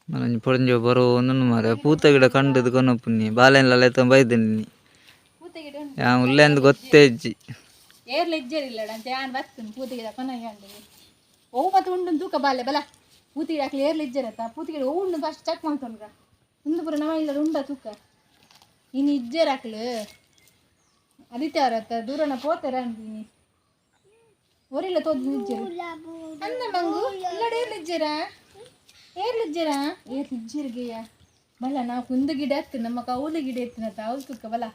మనం పొడిஞ்சో బరో ఉన్ను మరి పూత ಗಿಡ ಕಂಡದು ಕೊನಪುನಿ ಬಾಲೆಲ್ಲ ಎತ್ತ ಬೈದನಿ ಯಾ ಉಲ್ಲೆಂದು ಗೊತ್ತೇಜ್ಜಿ ಏರ್ಲ ಇಜ್ಜರಿಲ್ಲ ಅಂತ ಯಾನ್ ಬರ್ತುನ್ ಪೂತ ಗಿಡ ಕೊನಯ್ಯಂಡು ಓ ಮತ್ತೆ ಉಂಡು ತೂಕ ಬಾಲೆ ಬಲ ಪೂತ ಗಿಡ ಹಾಕ್ಲಿ ಏರ್ಲ ಇಜ್ಜರತ್ತ ಪೂತ ಗಿಡ ಉಂಡು ಫಸ್ಟ್ ಚೆಕ್ ಮಾಡ್ಕೊಂಡ್ರ ಒಂದು ಪುರ ನವ ಇಲ್ಲ ಉಂಡ ತೂಕ ಇನ್ನು ಇಜ್ಜರ್ ಹಾಕ್ಲು ಅದಿತಾರತ್ತ ದೂರನ ಪೋತಾರ ಅಂತೀನಿ ಒರಿಲ್ಲ ತೋದ್ ಇಜ್ಜರು ಅಂದ ಮಂಗು ಇಲ್ಲಡೆ ಏರ್ಲಿಜ್ಜರ ಏರ್ಲಿಜ್ಜರ್ಗೆಯ ಬಲ ನಾ ಕುಂದು ಗಿಡ ಎತ್ತು ನಮ್ಮ ಕೌಲು ಗಿಡ ಎತ್ತಿನತ್ತ ಅವ್ಲು ತುಕ್ಕ ಬಲ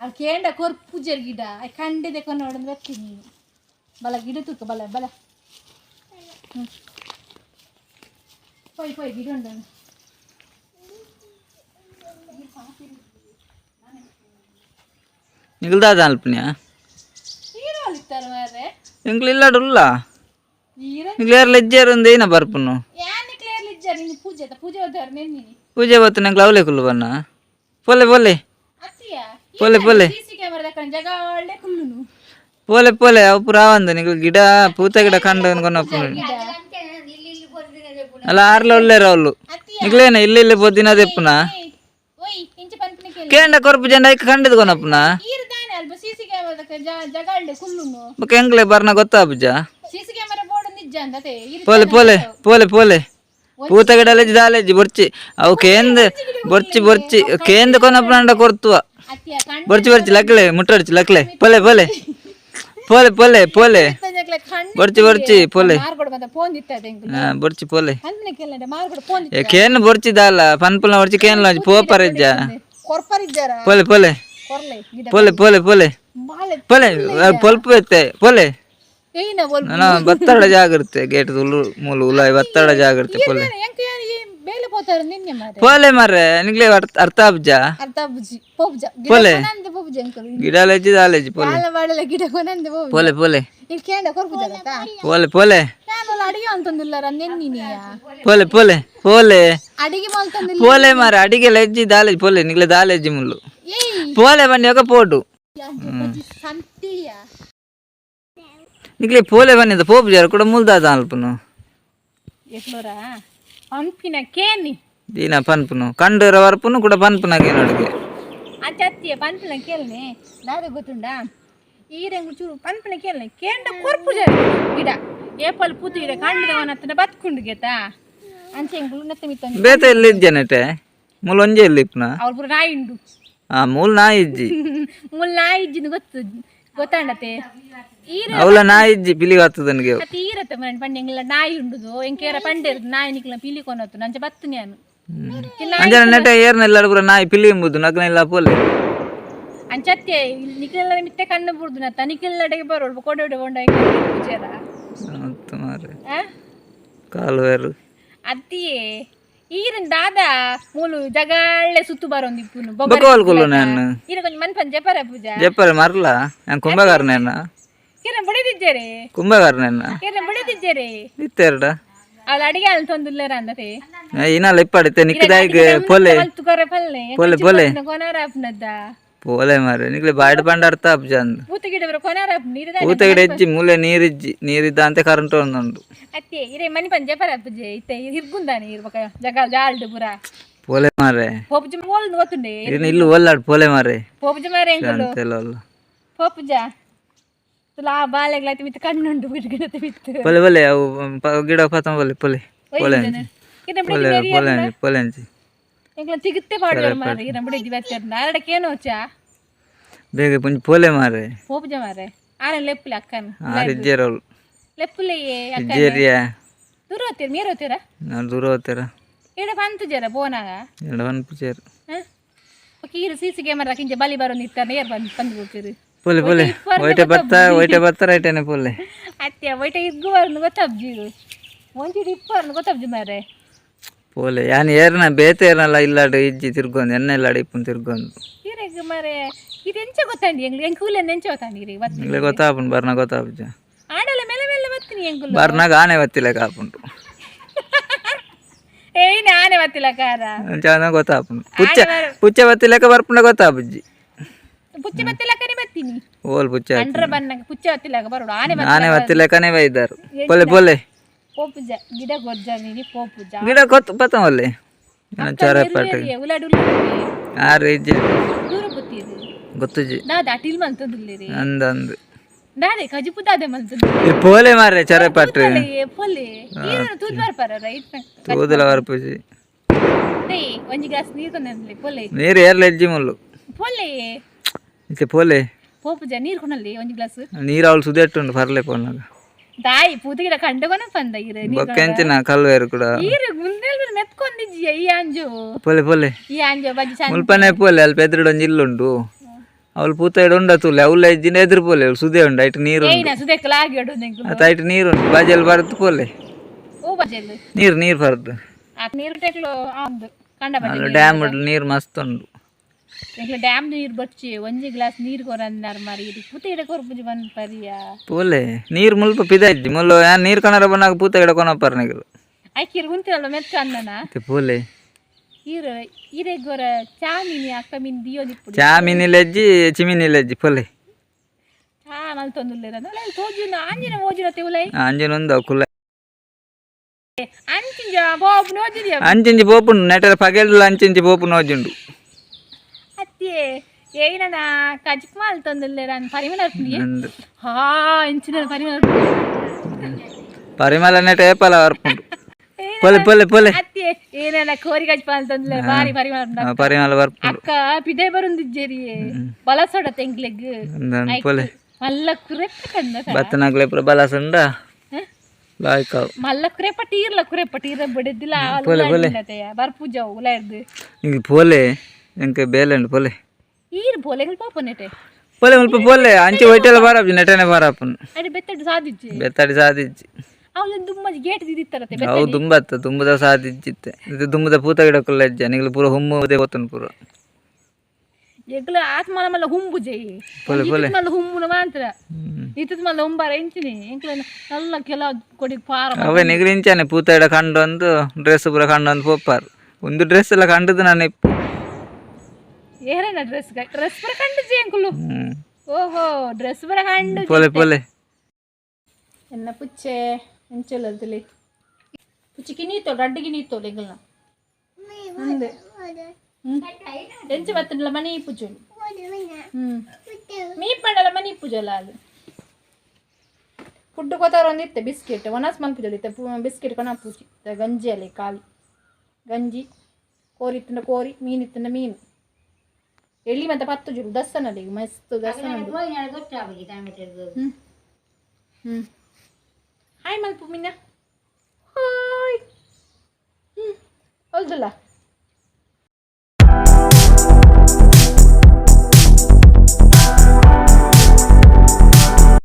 ಅಲ್ಲಿ ಕೇಂಡ ಕೊರ್ಪುಜರ್ ಗಿಡ ಕಂಡಿದೆ ಕೊನೋಡಂದು ಬರ್ತೀನಿ ನೀನು ಬಲ ಗಿಡ ತುಕ್ಕ ಬಲ ಬಲ ಪೊಯ್ ಗಿಡ ಉಂಡ ನಿಗಲ್ದಾದ ಅಲ್ಪನ್ಯಾ ಹೀರೋಲಿತ್ತಾರೆ ಮಾರೆ ಎಂಕ್ಲು ಇಲ್ಲಾಡುಲ್ಲ ನಿಗ್ಲೇರ್ ಲೆಜ್ಜರ್ ಒಂದು ಏನ ಬರ್ಪುನು ಪೂಜೆ ಬತ್ತು ನಂಗೆ ಅವಲೇ ಕುಲ್ಲು ಬಣ್ಣ ಪೊಲೆ ಪೊಲೆ ಪೊಲೆ ಪೊಲೆ ಪೊಲೆ ಪೊಲೆ ಅವು ಪುರ ಒಂದು ನಿಂಗೆ ಗಿಡ ಪೂತ ಗಿಡ ಕಂಡು ಅನ್ಕೊಂಡಪ್ಪ ಅಲ್ಲ ಆರ್ಲ ಒಳ್ಳೆರ ಅವಳು ನಿಗ್ಲೇನ ಇಲ್ಲಿ ಪೊದ್ದಿನ ಅದೆಪ್ಪುನ ಕೇಂಡ ಕೊರಪು ಜಂಡ ಕಂಡಿದ್ ಕೊನಪ್ಪನ ಬಕ್ಕ ಹೆಂಗ್ಲೆ ಬರ್ನ ಗೊತ್ತಾ ಬುಜ್ಜ ಪೋಲೆ ಪೋಲೆ ಪೋಲೆ ಪೋಲೆ పూత గిడలేజి దాలేజి బొర్చి అవు కేంద బొర్చి బొర్చి కేంద కొనప్పుడు కొర్తువ బొర్చి బొర్చి లక్కలే ముట్టడిచి లక్కలే పోలే పోలే పోలే పోలే పోలే బొర్చి బొర్చి పోలే బొర్చి పోలే కేన్ బొర్చి దాల పన్పుల బొర్చి కేన్ లో పోపరజ్జ పోలే పోలే పోలే పోలే పోలే పోలే పొల్పు ఎత్తే పోలే ಬತ್ತಡ ಜಾಗ್ರತೆ ಗೇಟ್ ಮೂಲ ಉಲಾಯಿ ಬತ್ತಡ ಜಾಗ್ರತೆ ಪೊಲೆ ಪೊಲೆ ಮರ್ರೆ ನಿಗ್ಲೇ ಅರ್ಥ ಅಬ್ಜ ಪೊಲೆ ಗಿಡ ಲೆಜ್ಜಿ ದಾಲೆಜ್ಜಿ ಪೊಲೆ ಪೊಲೆ ಪೊಲೆ ಪೊಲೆ ಪೊಲೆ ಪೊಲೆ ಪೊಲೆ ಪೊಲೆ ಪೊಲೆ ಮಾರೆ ಅಡಿಗೆ ಲೆಜ್ಜಿ ದಾಲೆಜಿ ಪೊಲೆ ನಿಗ್ಲೇ ದಾಲೆಜ್ಜಿ ಮುಳ್ಳು ಪೊಲೆ ಬನ್ನಿ ఒక పోటు ನಿಗ್ಲೇ ಪೋಲೆ ಬನ್ನಿದ ಪೋಪು ಜಾರ ಕೂಡ ಮುಲ್ದಾದ ಅಲ್ಪನು ಎಕ್ಲೋರಾ ಪಂಪಿನ ಕೇನಿ ದೀನ ಪನ್ಪುನು ಕಂಡರ ವರ್ಪುನು ಕೂಡ ಪನ್ಪುನಾಗೆ ನೋಡಿಗೆ ಅಚ್ಚತ್ತಿಯ ಪಂಪಿನ ಕೇಳ್ನೆ ನಾದ ಗೊತ್ತುಂಡ ಈರೆಂಗು ಚೂರು ಪಂಪಿನ ಕೇಳ್ನೆ ಕೇಂಡ ಕೊರ್ಪು ಜಾರ ಗಿಡ ಏಪಲ್ ಪೂತು ಗಿಡ ಕಂಡದವನತ್ತನ ಬತ್ಕೊಂಡು ಗೆತಾ ಅಂಚೆಂಗುಳು ನತ್ತ ಮಿತ್ತ ಬೇತ ಎಲ್ಲಿ ಇಜ್ಜನಟೆ ಮೂಲ ಒಂಜೆ ಎಲ್ಲಿ ಇಪ್ಪನ ಅವ್ರು ಪುರ ನಾಯಿ ಉಂಡು ಮೂಲ ನಾಯಿ ಇಜ್ಜಿ ಮೂಲ ನಾಯಿ ಇಜ್ಜಿನ ಗೊತ್ತಾಂಡತೆ ಅವಳ ನಾಯಿ ಇಜ್ಜಿ ಪಿಲಿಗೆ ಹತ್ತದ ನನಗೆ ತೀರತ್ತೆ ಮನೆ ಪಂಡೆ ಎಂಗ್ಲ ನಾಯಿ ಉಂಡುದು ಎಂಕೇರ ಪಂಡೆ ಇರೋದು ನಾಯಿ ನಿಕ್ಲ ಪಿಲಿ ಕೊನತ್ತು ನಂಚ ಬತ್ತು ನಾನು ಅಂಜನ ನೆಟ ಏರ್ನೆಲ್ಲ ಪೂರ ನಾಯಿ ಪಿಲಿ ಎಂಬುದು ನಗ್ನೆಲ್ಲ ಪೋಲೆ ಅಂಚತ್ತೆ ನಿಕ್ಲೆಲ್ಲ ಮಿತ್ತೆ ಕಣ್ಣು ಬುಡ್ದು ನತ್ತ ನಿಕ್ಲೆಡೆಗೆ ಬರೋಡು ಕೊಡೋಡೆ ಹೊಂಡ ಪೂಜೆರ ಮಾರೆ ಕಾಲುವೇರು ಅತ್ತಿಯೇ ಈರನ್ ದಾದ ಮೂಲು ಜಗಾಳೆ ಸುತ್ತು ಬರೋಂದು ಇಪ್ಪುನು ಬೊಗೋಲ್ ಕೊಲ್ಲು ನಾನು ಈರ ಕೊಂಚ ಮನ್ಪನ್ ಜಪರ ಪೂಜಾ ಜಪರ ಮರ್ಲ ನಾನು ಕುಂಭಗಾರನೇನ ಕಿರಣ ಬಡಿದಿದ್ದೇರೆ ಕುಂಭಗಾರನೇನ ಕಿರಣ ಬಡಿದಿದ್ದೇರೆ ಇತ್ತೆರಡ ಅವಳ ಅಡಿಗೆ ಅಲ್ಲಿ ತೊಂದಿಲ್ಲರ ಅಂದತೆ ಇನಲ್ಲ ಇಪ್ಪಡಿತ್ತೆ ನಿಕ್ಕದಾಯಿಗೆ ಪೊಲೆ ತುಕರೆ ಪಲ್ಲೆ ಪೊಲೆ ಪೊಲೆ ಕೊನಾರ ಅಪ್ನದ್ದ ಪೋಲೆ ಮಾರೆ ನಿಕ್ಲೆ ಬಾಯ್ಡ್ ಬಂಡ ಅರ್ಥ ಅಬ್ಜಂದ್ ಊತ ಗಿಡ ಬರ ಕೊನಾರ ಅಪ್ ನೀರಿದ ಊತ ಗಿಡ ಎಜ್ಜಿ ಮೂಲೆ ನೀರಿಜ್ಜಿ ನೀರಿದ್ದ ಅಂತ ಕರೆಂಟ್ ಒಂದುಂಡು ಅತ್ತೆ ಇರೆ ಮನಿ ಪನ್ ಜಪರ ಅಪ್ಪಜೆ ಇತ್ತೆ ಹಿರ್ಗುಂದಾನೆ ಇರ್ಬೇಕ ಜಗ ಜಾಲ್ಡ್ ಪುರ ಪೋಲೆ ಮಾರೆ ಪೋಪುಜ ಮೋಲ್ ನೋತುಂಡೆ ಇಲ್ಲಿ ಒಲ್ಲಾಡ್ ಪೋಲೆ ಮಾರೆ ಪೋಪುಜ ಮಾರೆ ಎಂಕಲು ಅಂತೆಲ್ಲ ಪೋಪುಜ ತುಲಾ ಬಾಲೆಗ್ಲೈತಿ ಮಿತ್ ಕಣ್ಣುಂಡು ಬಿಡ್ಗಿಡತೆ ಮಿತ್ ಪೊಲೆ ಪೊಲೆ ಅವು ಗಿಡ ಪತಂ ಪೊಲೆ ಪೊಲೆ ಪೊಲೆ ಪೊಲೆ ಪೊಲೆ ಪೊಲೆ ಅಂಚಿ ಎಂಕಲ ತಿಗುತ್ತೆ ಪಾಡು ಮಾರೆ ಇರ ಬಿಡಿದಿ ಬತ್ತರ್ನ ಅರಡಕ್ಕೆ ಏನೋ ಚಾ ಬೇಗ ಪುಂಜಿ ಪೋಲೆ ಮಾರೆ ಪೋಪುಜ ಮಾರೆ ಆರೆ ಲೆಪ್ಪುಲೆ ಅಕ್ಕನ ಆರಿಜ್ಜೇರವಳು ಲೆಪ್ಪುಲೆಯೇ ಅಕ್ಕ ಇಜ್ಜೇರಿಯಾ ದೂರ ಹೋಗ್ತೀರ ಮೇರೆ ಹೋಗ್ತೀರ ನಾನು ದೂರ ಹೋಗ್ತೀರ ಎಡ ಪಂತು ಜರ ಬೋನಾಗ ಎರಡು ಒಂದು ಚೇರು ಕೀರು ಸಿಸಿ ಕ್ಯಾಮರಾ ಕಿಂಚ ಬಲಿ ಬರೋ ನಿತ್ತ ನೇರ್ ಬಂದು ಬಂದು ಹೋಗ್ತೀರಿ ಪೊಲೆ ಪೊಲೆ ಒಯ್ಟೆ ಬರ್ತಾ ರೈಟೇನೆ ಪೊಲೆ ಅತ್ಯ ಒಯ್ಟೆ ಇಗ್ಗುವರ್ನು ಗೊತ್ತಬ್ಜಿ ಒಂಚಿ ಇಪ್ಪರ್ನು ಗೊತ್ತಬ್ಜಿ ಮಾರೆ ಪೋಲೆ ಯಾನ್ ಏರ್ನ ಬೇತೆ ಏರ್ನಲ್ಲ ಇಲ್ಲಾಡು ಇಜ್ಜಿ ತಿರ್ಗೊಂದು ಎಣ್ಣೆ ಇಲ್ಲಾಡು ಇಪ್ಪು ತಿರ್ಗೊಂದು ಈರೆಗ್ ಮಾರೆ ಇದು ಎಂಚ ಗೊತ್ತಾಂಡಿ ಎಂಗ್ಲು ಎಂಕೂಲೆಂದು ಎಂಚ ಗೊತ್ತಾಂಡಿ ಇಲ್ಲ ಗೊತ್ತಾಪುಂಡು ಬರ್ನ ಗೊತ್ತಾಪುಜ ಆಡಲ್ಲ ಮೇಲೆ ಮೇಲೆ ಬತ್ತೀನಿ ಎಂಕುಲು ಬರ್ನಾಗ ಆನೆ ಬತ್ತಿಲ್ಲ ಕಾಪುಂಟು ಏಯ್ನ ಆನೆ ಬತ್ತಿಲ್ಲ ಕಾರ ಚಂದ ಗೊತ್ತಾಪುಂಡು ಪುಚ್ಚೆ ಬತ್ತಿಲ್ಲಕ ಬರ್ಪುಂಡ ಗೊತ್ತಾಪುಜ್ಜಿ ಪುಚ್ಚೆ ಬತ್ತಿಲ್ಲ ಕನಿ ಬತ್ತೀನಿ ಓಲ್ ಪುಚ್ಚೆ ಅಂಡ್ರ ಬನ್ನ ಪುಚ್ಚೆ ಬತ್ತಿಲ್ಲ ಬರೋಡು ಆನೆ ಬತ್ತಿಲ್ಲಕನೇ ಬೈದಾರು ಪೊಲೆ ಪೊಲೆ ಪೋಪುಜ ಗಿಡ ಗೊಜ್ಜಾನಿ ಪೋಪುಜ ಗಿಡ ಕೊತ್ತು ಪತ್ತವಲ್ಲಿ ಚರೆ ಪಾಟ ಉಲಾಡು ಆರು ಹೆಜ್ಜೆ ದೂರ ಗೊತ್ತಿರು ಗೊತ್ತುಜಿ ದಾದ ಅಟಿಲ್ ಮಂತದುಲ್ಲೇರಿ ಅಂದಂದು ದಾದೆ ಕಜಿಪು ದಾದೆ ಮಂತದು ಪೋಲೆ ಮಾರ್ರೆ ಚರೆ ಪಾಟ ಪೊಲೆ ನೀರು ತೂದ್ ಬರ್ಪಾರ ರೈಟ್ ತೂದಲ ಬರ್ಪುಜಿ ದೇ ಒಂಜಿ ಗ್ಲಾಸ್ ನೀರು ಕೊನಲ್ಲಿ ಪೊಲೆ ನೀರು ಏರ್ಲ ಹೆಜ್ಜಿ ಮುಳ್ಳು ಪೊಲೆ ಇತ್ತೆ ಪೋಲೆ ಪೋಪುಜ ನೀರು ಕೊನಲ್ಲಿ ಒಂಜಿ ಗ್ಲಾಸ್ ನೀರು ಅವಳು ಸುದೆಟ್ಟುಂಡು ಪರ್ಲೆ ಪೋನಾಗ ದಾಯಿ ಪೂತಿ ಗಿಡ ಕಂಡವನ ಪಂದ ಇರು ಬೊಕ್ಕೆಂಚಿನ ಕಲ್ವೇರು ಕೂಡ ಇರು ಮುಂದೆ ಮೆತ್ಕೊಂಡಿಜ್ಜಿಯ ಈ ಅಂಜು ಪೋಲೆ ಪೋಲೆ ಈ ಅಂಜು ಬಜ್ಜಿ ಚಂದ ಮುಲ್ಪನೆ ಪೋಲೆ ಅಲ್ಲಿ ಪೆದ್ರಡು ಒಂಜಿ ಇಲ್ಲುಂಡು ಅವಳು ಪೂತ ಇಡು ಉಂಡ ತುಲೆ ಅವಳು ಹೆಜ್ಜಿನ ಎದುರು ಪೋಲೆ ಅವಳು ಸುದೆ ಉಂಡು ಐಟ್ ನೀರು ಏನ ಸುದೆಕ್ಕಲ ಆಗಿಡು ನೆಂಕು ಅತ್ತ ಐಟ್ ನೀರು ಉಂಡು ಬಾಜಲ್ಲಿ ಬರತ್ತು ಪೋಲೆ ಓ ಬಜೆಲ್ ನೀರು ಬರದ್ದು ಆ ನೀರು ಟೆಕ್ಲು ಆಂದು ಕಂಡ ಬಜೆ ಅಲ್ಲಿ ಡ್ಯಾಮ್ ನೀರು ಮಸ್ತ್ ಉಂಡು ಎಂಕ್ಲ ಡ್ಯಾಮ್ ನೀರು ಬಚ್ಚಿ ಒಂಜಿ ಗ್ಲಾಸ್ ನೀರು ಕೊರಂದಾರ್ ಮಾರಿ ಇದು ಪೂತ ಗಿಡ ಕೊರ್ಪುಜಿ ಬಂದ್ ಪರಿಯ ಪೋಲೆ ನೀರು ಮುಲ್ಪ ಪಿದ ಇಜ್ಜಿ ಮುಲ್ಲು ನೀರು ಕಣರ ಬಂದಾಗ ಪೂತ ಗಿಡ ಕೊನಪ್ಪರ್ನಿಗರು ಐಕಿರ್ ಗುಂತಿರಲ್ಲ ಮೆತ್ತ ಅಂದನ ಪೋಲೆ ಇರು ಇರೆಗೊರ ಚಾ ಮೀನಿ ಅಕ್ಕ ಮೀನ್ ದಿಯೋ ದಿಪ್ಪುಡು ಚಾ ಮೀನಿಲೆಜ್ಜಿ ಚಿಮಿನಿಲೆಜ್ಜಿ ಪೋಲೆ ಚಾ ಮಲ್ತೊಂದುಲ್ಲೇರ ಅಲ್ಲ ತೋಜುನ ಆಂಜಿನ ಓಜುನ ತೆವುಲೈ ಅಂಜನೊಂದು ಕುಲ್ಲ ಅಂಚಿಂಜ ಬಾಬು ನೋದಿರಿಯ ಅಂಚಿಂಜಿ ಪೋಪುಂಡು ನೆಟರ ಪಗೆಲ್ಲ ಅಂಚಿಂಜಿ ಪೋಪು ನೋಜುಂಡು ಅತ್ತೆ ಏನ ಕಜಿಕ್ ಮಲ್ತೊಂದುಲ್ಲೇರ ಪರಿಮಳ ಅಂದು ಹಾ ಇಂಚಿನ ಪರಿಮಳ ಪರಿಮಳ ನೆಟ ಏಪಲ ಬರ್ಪುಂಡು ಪೋಲೆ ಪೋಲೆ ಪೋಲೆ ಅತ್ತೆ ಏನ ಕೋರಿ ಕಜಿ ಮಲ್ತೊಂದುಲ್ಲೆ ಬಾರಿ ಪರಿಮಳ ಪರಿಮಳ ಬರ್ಪುಂಡು ಅಕ್ಕ ಪಿದೆ ಬರುಂದಿಜ್ಜೇರಿ ಬಲಸೋಡ ತೆಂಗ್ಲೆಗ್ ಅಂದಂದು ಪೋಲೆ ಮಲ್ಲ ಕುರೆಪ್ಪ ಕಂದ ಬತ್ತನಾಗ್ಲೆ ಪುರ ಬಲಸಂಡ ಲಾಯ್ಕಾವ್ ಮಲ್ಲ ಕುರೆಪ್ಪ ಟೀರ್ಲ ಬಿಡಿದ್ದಿಲ್ಲ ಬರ್ಪೂಜ ಉಲಾಯ್ದು ನಿಂಗೆ ಪೋಲೆ ಎಂಕೆ ಬೇಲೆಂಡು ಪೋಲೆ ಈರ್ ಬೋಲೆಗಳು ಪಾಪ ನೆಟೆ ಪೋಲೆ ಮುಲ್ಪ ಪೋಲೆ ಅಂಚೆ ಒಯ್ಟೆಲ್ಲ ಬಾರಪ್ಪು ನೆಟನೆ ಬಾರಪ್ಪನು ಅಡಿ ಬೆತ್ತಡು ಸಾದಿಜ್ಜಿ ಬೆತ್ತಾಡಿ ಸಾದಿಜ್ಜಿ ಅವಳು ದುಮ್ಮ ಗೇಟ್ ದಿದಿತ್ತಾರತ್ತೆ ಅವು ದುಂಬತ್ತ ದುಂಬದ ಸಾದಿಜ್ಜಿತ್ತೆ ಇದು ದುಂಬದ ಪೂತ ಗಿಡಕ್ಕಲ್ಲ ಹೆಜ್ಜೆ ನಿಂಗ್ಲು ಪೂರ ಹುಮ್ಮುದೇ ಗೊತ್ತನು ಪೂರ ಎಗ್ಲ ಆತ್ಮಲ ಮಲ್ಲ ಹುಂಬುಜೆ ಪೋಲೆ ಪೋಲೆ ಮಲ್ಲ ಹುಂಬುನ ಮಾತ್ರ ಇತ್ತದ ಮಲ್ಲ ಹುಂಬಾರ ಇಂಚಿನಿ ಎಂಕ್ಲ ಎಲ್ಲ ಕೆಲ ಕೊಡಿ ಪಾರ ಅವೇ ನಿಗ್ಲು ಇಂಚಾನೆ ಪೂತ ಗಿಡ ಕಂಡು ಒಂದು ಡ್ರೆಸ್ ಪೂರ ಕಂಡು ಒಂದು ಪೋಪಾರು ಒಂದು ಡ್ರೆಸ್ ಎಲ್ಲ ಕಂಡದು ನಾನು ಇಪ್ಪು ಏರೇನ ಡ್ರೆಸ್ ಪೂರ ಕಂಡಿಜೆ ಎಂಕುಲು ಓಹೋ ಡ್ರೆಸ್ ಪೂರ ಕಂಡು ಪೋಲೆ ಪೋಲೆ ಎನ್ನ ಪುಚ್ಚೆ ಎಂಚಲದಲ್ಲಿ ಪುಚ್ಚಿಗೆ ನೀತೋಳು ಅಡ್ಡಿಗೆ ನೀತೋಳು ಎಂಗಲ್ನ ಮುಂದೆ ಎಂಚು ಬತ್ತಲ್ಲ ಮನಿ ಪೂಜೋಳು ಮೀ ಪಂಡಲ್ಲ ಮನಿ ಪೂಜಲ್ಲ ಅದು ಫುಡ್ ಕೊತ್ತವ್ರು ಒಂದಿತ್ತೆ ಬಿಸ್ಕೆಟ್ ಒನಸ್ ಮಲ್ಪುಜಲಿತ್ತೆ ಬಿಸ್ಕೆಟ್ ಕೊನ ಪೂಜಿ ಗಂಜಿ ಅಲ್ಲಿ ಖಾಲಿ ಗಂಜಿ ಕೋರಿತ್ತಿಂದ ಕೋರಿ ಮೀನಿತ್ತಿಂದ ಮೀನು ಎಳ್ಳಿ ಮತ್ತೆ ಪತ್ತು ಜುಡು ದස්සನಲ್ಲಿ ಮಸ್ತ್ ದස්සನ ಹಾಯ್ ಮಲ್ಪು ಮಿನ್ನ ಹಾಯ್ ಹೌದಲ್ಲ